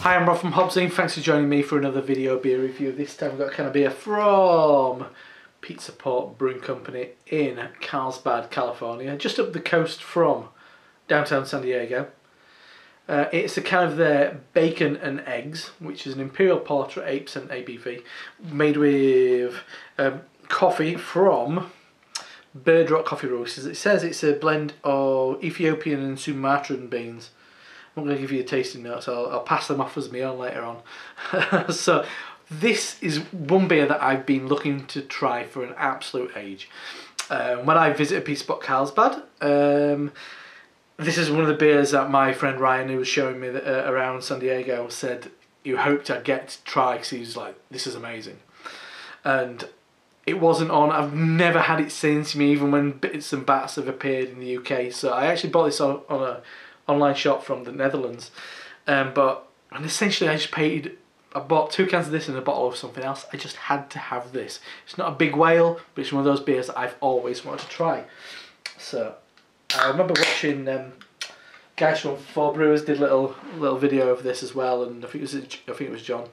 Hi, I'm Rob from HopZine. Thanks for joining me for another video beer review. This time we've got a can of beer from Pizza Port Brewing Company in Carlsbad, California, just up the coast from downtown San Diego. It's a can of their Bacon and Eggs, which is an Imperial Porter at 8% ABV, made with coffee from Bird Rock Coffee Roasters. It says it's a blend of Ethiopian and Sumatran beans. I'm going to give you a tasting note, so I'll pass them off as my own later on. So this is one beer that I've been looking to try for an absolute age. When I visited Pizza Port Carlsbad, this is one of the beers that my friend Ryan, who was showing me around San Diego, said he hoped I'd get to try because he was like, this is amazing. And it wasn't on, I've never had it since, even when bits and bats have appeared in the UK. So I actually bought this on a online shop from the Netherlands, and essentially I bought 2 cans of this and a bottle of something else. I just had to have this. It's not a big whale, but it's one of those beers that I've always wanted to try. So I remember watching guys from Four Brewers did a little video of this as well, and I think it was John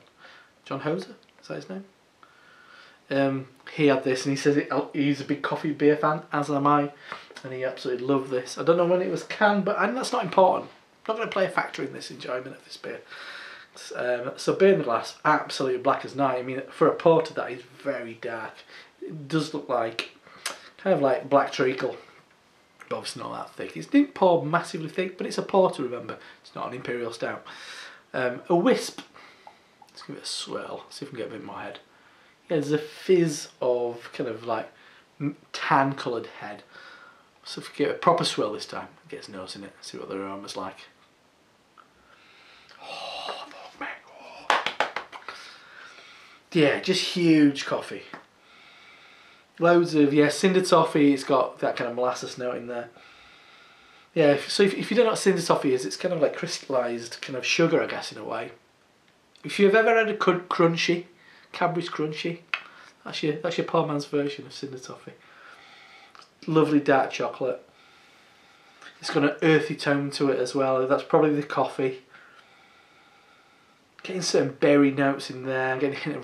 Hoser, is that his name? He had this and he says he's a big coffee beer fan, as am I, and he absolutely loved this. I don't know when it was canned, but that's not important. I'm not going to play a factor in this enjoyment of this beer. So beer in the glass, absolutely black as night. I mean, for a porter that is very dark. It does look like, kind of like black treacle, but obviously not that thick. It didn't pour massively thick, but it's a porter, remember. It's not an Imperial Stout. A wisp. Let's give it a swirl, see if we can get a bit more head. Yeah, there's a fizz of kind of like tan coloured head. So if we get a proper swirl this time, get his nose in it, see what the aroma's like. Oh, man. Oh. Yeah, just huge coffee. Loads of, cinder toffee. It's got that kind of molasses note in there. Yeah, so if you don't know what cinder toffee is, it's kind of like crystallised kind of sugar, I guess, in a way. If you've ever had a crunchy, Cadbury's Crunchy, that's your poor man's version of cinder toffee. Lovely dark chocolate. It's got an earthy tone to it as well. That's probably the coffee. Getting certain berry notes in there. Getting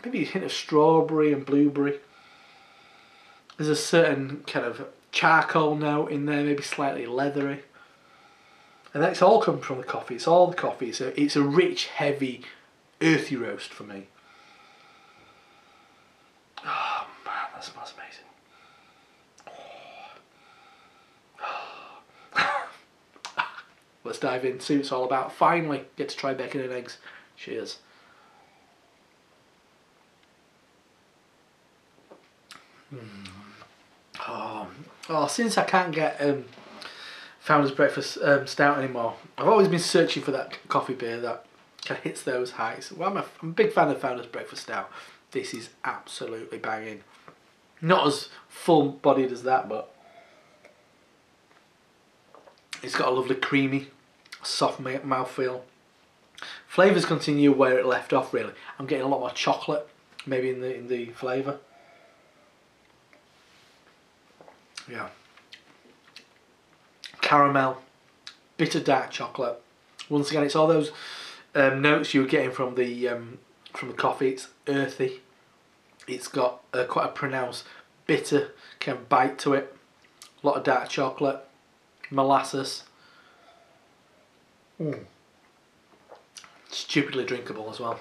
maybe a hint of strawberry and blueberry. There's a certain kind of charcoal note in there, maybe slightly leathery. And that's all come from the coffee. It's all the coffee. It's a rich, heavy, earthy roast for me. Oh man, that smells amazing. Let's dive in, see what it's all about. Finally, get to try bacon and eggs. Cheers. Oh, since I can't get Founder's Breakfast Stout anymore, I've always been searching for that coffee beer that kind of hits those heights. Well, I'm a big fan of Founder's Breakfast Stout. This is absolutely banging. Not as full-bodied as that, but it's got a lovely creamy, soft mouthfeel. Flavours continue where it left off, really. I'm getting a lot more chocolate, maybe in the flavour. Yeah. Caramel, bitter dark chocolate. Once again, it's all those notes you were getting from the coffee. It's earthy. It's got quite a pronounced bitter kind of bite to it. A lot of dark chocolate, molasses. Stupidly drinkable as well.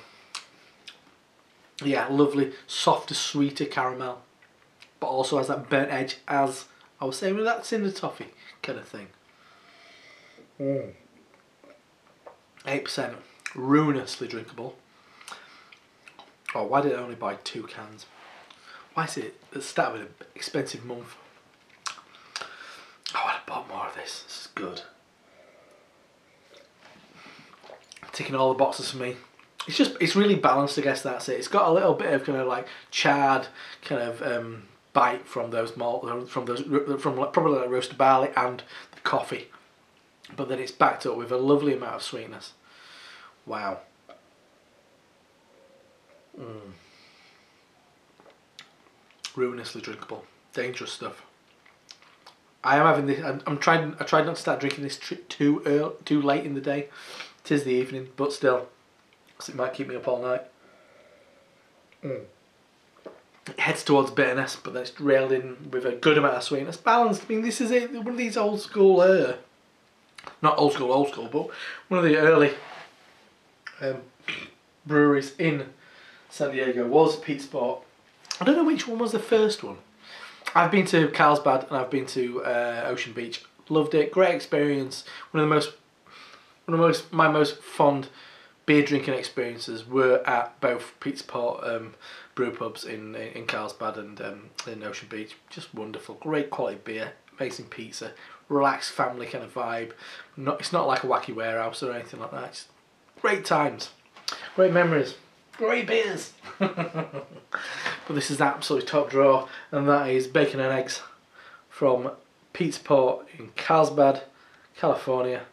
Yeah, lovely, softer, sweeter caramel, but also has that burnt edge, as I was saying with that cinder toffee kind of thing. 8%, ruinously drinkable. Oh, why did I only buy 2 cans? Why is it at the start of an expensive month? Oh, I'd have bought more of this. This is good. Ticking all the boxes for me. It's really balanced, I guess that's it. It's got a little bit of kind of like charred kind of bite from those malt, from probably like roasted barley and the coffee. But then it's backed up with a lovely amount of sweetness. Wow. Ruinously drinkable. Dangerous stuff. I am having this. I tried not to start drinking this too late in the day. 'Tis the evening, but still, so it might keep me up all night. It heads towards bitterness, but then it's railed in with a good amount of sweetness. Balanced. I mean, this is it. One of these old school, not old school, but one of the early breweries in San Diego was Pete's Port. I don't know which one was the first one. I've been to Carlsbad and I've been to Ocean Beach. Loved it. Great experience. One of my most fond beer drinking experiences were at both Pete's Port brew pubs in Carlsbad and in Ocean Beach. Just wonderful. Great quality beer. Amazing pizza. Relaxed family kind of vibe. It's not like a wacky warehouse or anything like that. Just great times. Great memories. Great beers. But this is the absolute top draw, and that is bacon and eggs from Pete's Port in Carlsbad, California.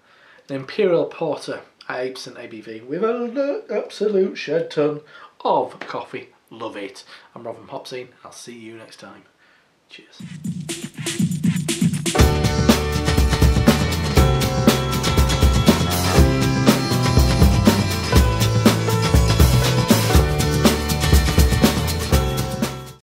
An Imperial Porter at 8% ABV with an absolute shed ton of coffee. Love it. I'm Rob from HopZine. I'll see you next time. Cheers.